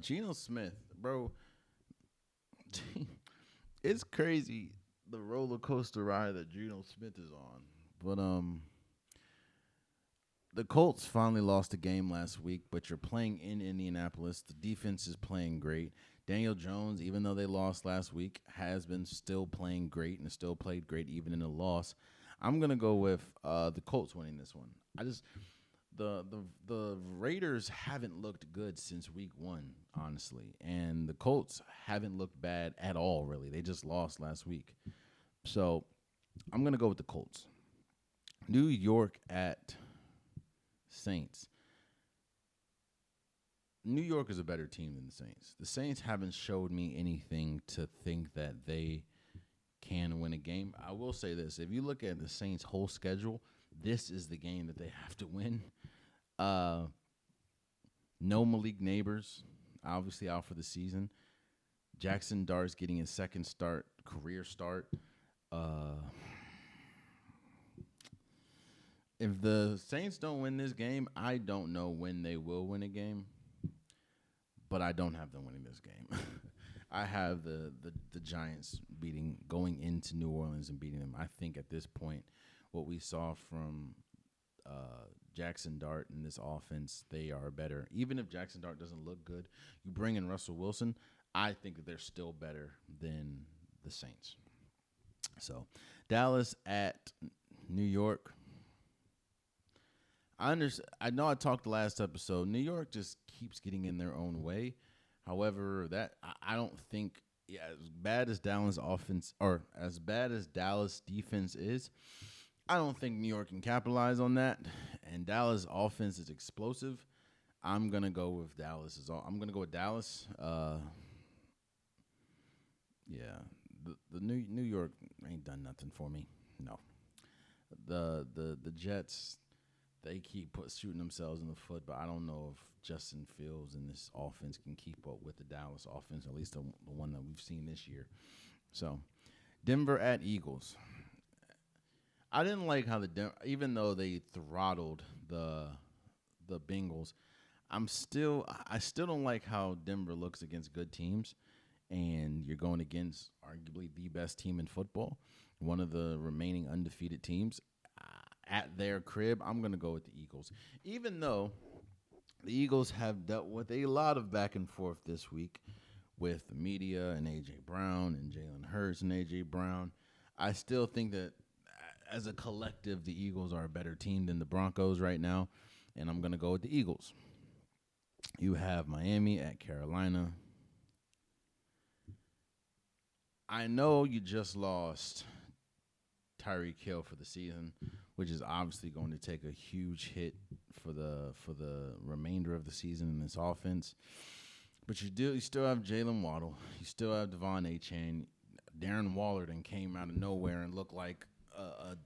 Geno Smith, bro. It's crazy the roller coaster ride that Geno Smith is on. But the Colts finally lost a game last week, but you're playing in Indianapolis. The defense is playing great. Daniel Jones, even though they lost last week, has been still playing great and still played great even in a loss. I'm gonna go with the Colts winning this one. The Raiders haven't looked good since week 1, honestly, and the Colts haven't looked bad at all. Really, they just lost last week, so I'm gonna go with the Colts. New York at Saints. New York is a better team than the Saints. The Saints haven't showed me anything to think that they can win a game. I will say this. If you look at the Saints' whole schedule, this is the game that they have to win. No Malik Neighbors, obviously out for the season. Jackson Dart's getting his second career start. If the Saints don't win this game, I don't know when they will win a game, but I don't have them winning this game. I have the Giants going into New Orleans and beating them. I think at this point, what we saw from Jackson Dart in this offense, they are better. Even if Jackson Dart doesn't look good, you bring in Russell Wilson, I think that they're still better than the Saints. So, Dallas at New York. I know I talked the last episode. New York just keeps getting in their own way. However, I don't think as bad as Dallas offense or as bad as Dallas defense is, I don't think New York can capitalize on that. And Dallas offense is explosive. I'm gonna go with Dallas. I'm gonna go with Dallas. Yeah, the New York ain't done nothing for me. No, the Jets. They keep shooting themselves in the foot, but I don't know if Justin Fields and this offense can keep up with the Dallas offense, at least the one that we've seen this year. So, Denver at Eagles. I didn't like how even though they throttled the Bengals, I still don't like how Denver looks against good teams, and you're going against arguably the best team in football, one of the remaining undefeated teams. At their crib, I'm going to go with the Eagles. Even though the Eagles have dealt with a lot of back and forth this week with the media and A.J. Brown and Jalen Hurts and A.J. Brown, I still think that as a collective, the Eagles are a better team than the Broncos right now, and I'm going to go with the Eagles. You have Miami at Carolina. I know you just lost Tyreek Hill for the season, which is obviously going to take a huge hit for the remainder of the season in this offense. But you still have Jalen Waddle. You still have Devon Achane. Darren Waller then came out of nowhere and looked like a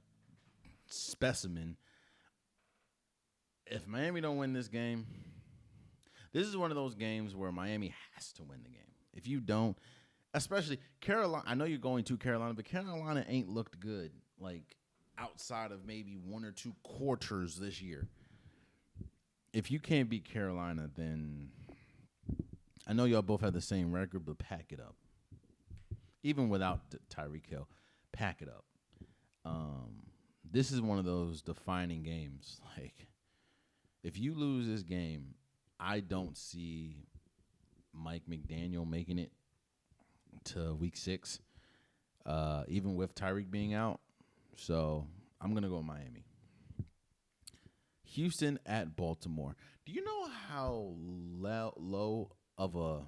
specimen. If Miami don't win this game, This is one of those games where Miami has to win the game. If you don't, especially Carolina, I know you're going to Carolina, but Carolina ain't looked good, like outside of maybe 1 or 2 quarters this year. If you can't beat Carolina, then I know y'all both have the same record, but pack it up. Even without Tyreek Hill, pack it up. This is one of those defining games. Like, if you lose this game, I don't see Mike McDaniel making it to week 6, even with Tyreek being out. So I'm going to go Miami. Houston at Baltimore. Do you know how low of a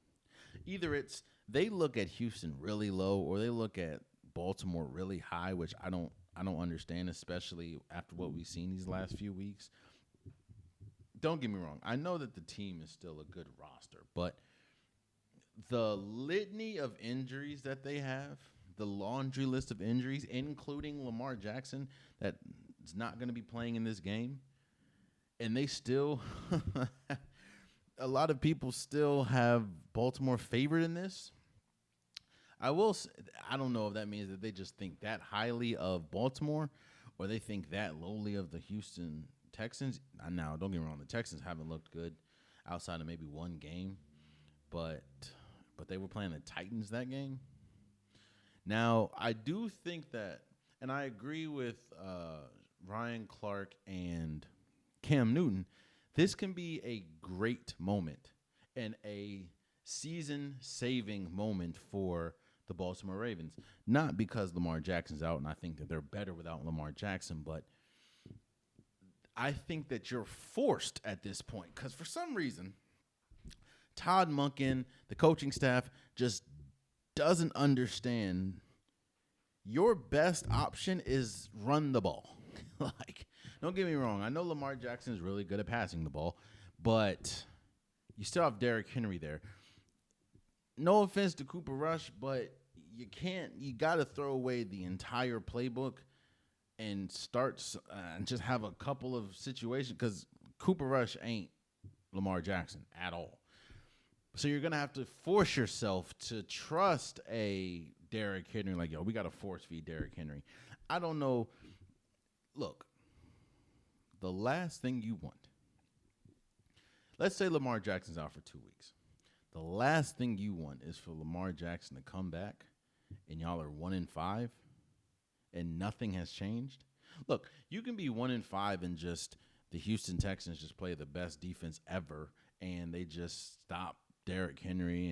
– either it's they look at Houston really low or they look at Baltimore really high, which I don't understand, especially after what we've seen these last few weeks. Don't get me wrong. I know that the team is still a good roster, but the litany of injuries that they have, the laundry list of injuries, including Lamar Jackson, that is not going to be playing in this game, and they still a lot of people still have Baltimore favored in this. I don't know if that means that they just think that highly of Baltimore or they think that lowly of the Houston Texans. Now, don't get me wrong, the Texans haven't looked good outside of maybe one game, but they were playing the Titans that game. Now, I do think that, and I agree with Ryan Clark and Cam Newton, this can be a great moment and a season-saving moment for the Baltimore Ravens. Not because Lamar Jackson's out, and I think that they're better without Lamar Jackson, but I think that you're forced at this point because for some reason, Todd Monken, the coaching staff, just doesn't understand your best option is run the ball. Like, don't get me wrong. I know Lamar Jackson is really good at passing the ball, but you still have Derrick Henry there. No offense to Cooper Rush, but you got to throw away the entire playbook and start and just have a couple of situations because Cooper Rush ain't Lamar Jackson at all. So you're going to have to force yourself to trust a Derrick Henry. Like, yo, we got to force feed Derrick Henry. I don't know. Look, the last thing you want, let's say Lamar Jackson's out for 2 weeks. The last thing you want is for Lamar Jackson to come back and y'all are 1-5 and nothing has changed. Look, you can be 1-5 and just the Houston Texans just play the best defense ever and they just stop Derrick Henry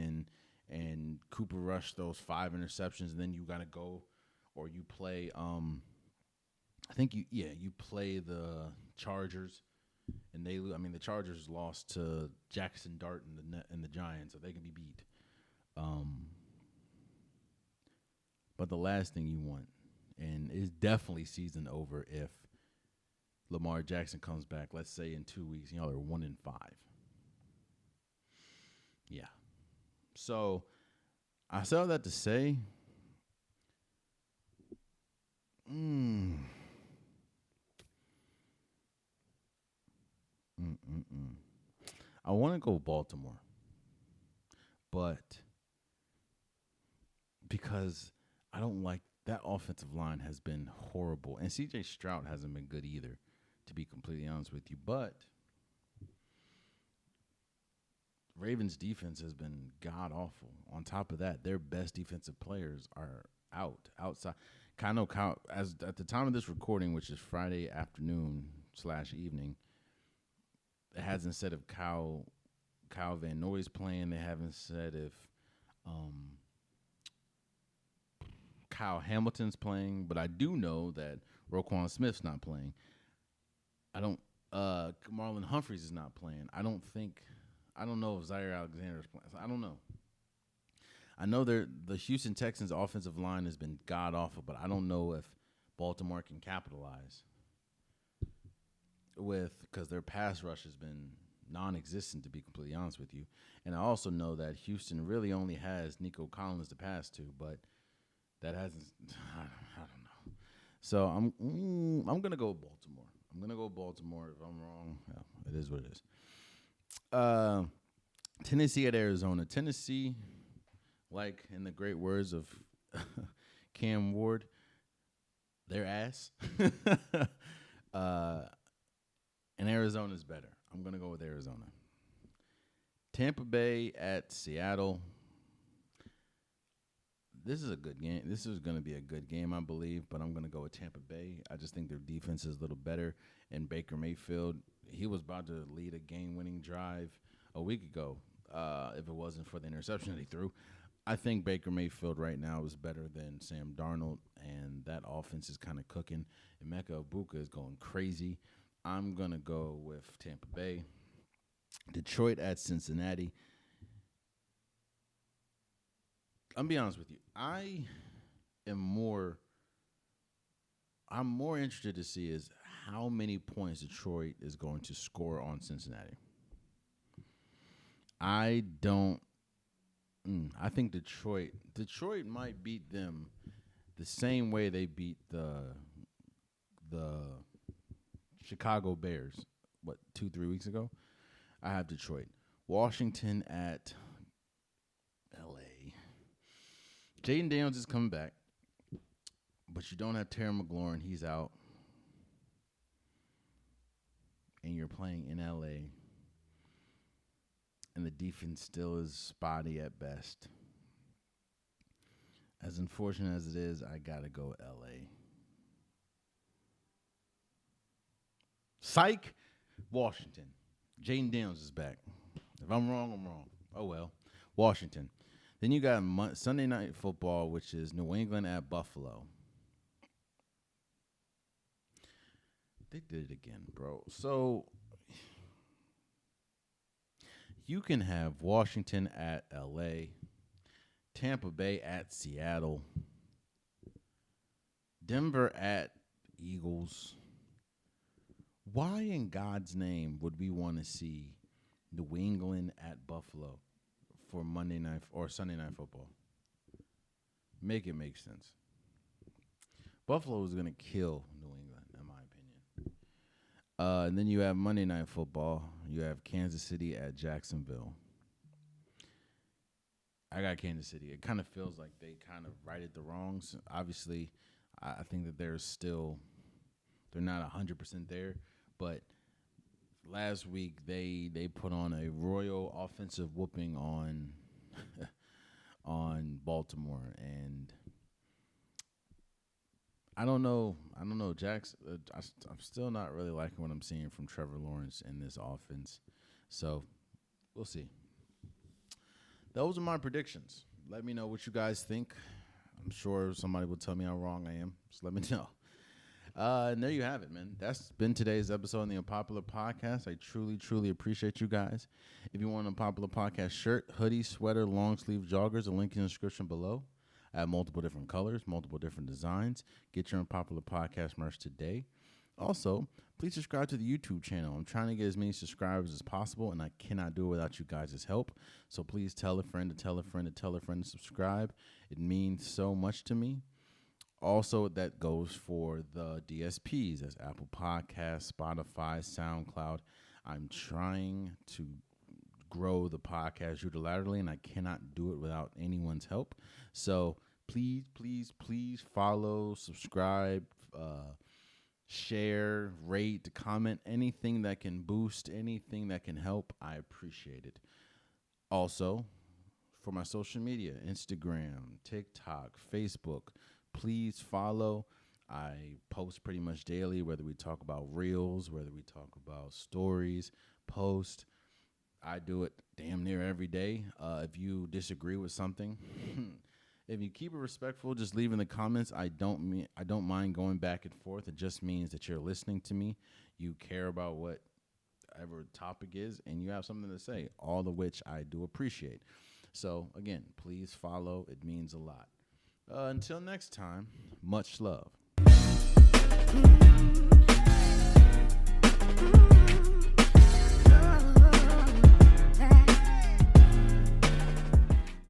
and Cooper Rush those 5 interceptions, and then you got to go or you play you play the Chargers and they lose. I mean, the Chargers lost to Jackson Dart and the Giants, so they can be beat. But the last thing you want, and it's definitely season over if Lamar Jackson comes back, let's say in 2 weeks, and y'all are 1-5. Yeah. So I say all that to say, I want to go Baltimore, but because I don't like that offensive line has been horrible, and C.J. Stroud hasn't been good either, to be completely honest with you. But Ravens' defense has been god-awful. On top of that, their best defensive players are outside. Kind of as at the time of this recording, which is Friday afternoon/evening, it hasn't said if Kyle Van Noy's playing. They haven't said if Kyle Hamilton's playing, but I do know that Roquan Smith's not playing. Marlon Humphreys is not playing. I don't know if Zaire Alexander's playing. I don't know. I know the Houston Texans offensive line has been god-awful, but I don't know if Baltimore can capitalize because their pass rush has been non-existent, to be completely honest with you. And I also know that Houston really only has Nico Collins to pass to, but that hasn't – I don't know. So I'm going to go Baltimore. I'm going to go Baltimore. If I'm wrong, it is what it is. Uh, Tennessee at Arizona. Tennessee, like in the great words of Cam Ward, their ass. uh, and Arizona's better. I'm going to go with Arizona. Tampa Bay at Seattle. This is a good game. This is going to be a good game, I believe, but I'm going to go with Tampa Bay. I just think their defense is a little better. And Baker Mayfield, he was about to lead a game-winning drive a week ago if it wasn't for the interception that he threw. I think Baker Mayfield right now is better than Sam Darnold, and that offense is kind of cooking. Emeka Ibuka is going crazy. I'm going to go with Tampa Bay. Detroit at Cincinnati. I'm be honest with you. I'm more interested to see is how many points Detroit is going to score on Cincinnati. I think Detroit might beat them the same way they beat the Chicago Bears, 2-3 weeks ago. I have Detroit. Washington at L.A. Jaden Daniels is coming back, but you don't have Terry McLaurin. He's out. And you're playing in L.A., and the defense still is spotty at best. As unfortunate as it is, I got to go L.A. Psych, Washington. Jaden Daniels is back. If I'm wrong, I'm wrong. Oh, well. Washington. Then you got Sunday Night Football, which is New England at Buffalo. They did it again, bro. So you can have Washington at L.A., Tampa Bay at Seattle, Denver at Eagles. Why in God's name would we want to see New England at Buffalo for Monday night or Sunday Night Football? Make it make sense. Buffalo is going to kill New England, in my opinion. And then you have Monday Night Football. You have Kansas City at Jacksonville. I got Kansas City. It kind of feels like they kind of righted the wrongs. Obviously, I think that they're not 100% there. But last week they put on a royal offensive whooping on on Baltimore, and I don't know, Jax. I'm still not really liking what I'm seeing from Trevor Lawrence in this offense. So we'll see. Those are my predictions. Let me know what you guys think. I'm sure somebody will tell me how wrong I am. Just let me know. And there you have it, man. That's been today's episode on the Unpopular Podcast. I truly, truly appreciate you guys. If you want an Unpopular Podcast shirt, hoodie, sweater, long sleeve joggers, a link in the description below. I have multiple different colors, multiple different designs. Get your Unpopular Podcast merch today. Also, please subscribe to the YouTube channel. I'm trying to get as many subscribers as possible, and I cannot do it without you guys' help. So please tell a friend to tell a friend to tell a friend to subscribe. It means so much to me. Also, that goes for the DSPs. That's Apple Podcasts, Spotify, SoundCloud. I'm trying to grow the podcast unilaterally, and I cannot do it without anyone's help. So please, please, please follow, subscribe, share, rate, comment, anything that can boost, anything that can help. I appreciate it. Also, for my social media, Instagram, TikTok, Facebook, please follow. I post pretty much daily, whether we talk about reels, whether we talk about stories, post. I do it damn near every day. If you disagree with something, if you keep it respectful, just leave in the comments. I don't mind going back and forth. It just means that you're listening to me. You care about whatever topic is, and you have something to say, all of which I do appreciate. So, again, please follow. It means a lot. Until next time, much love.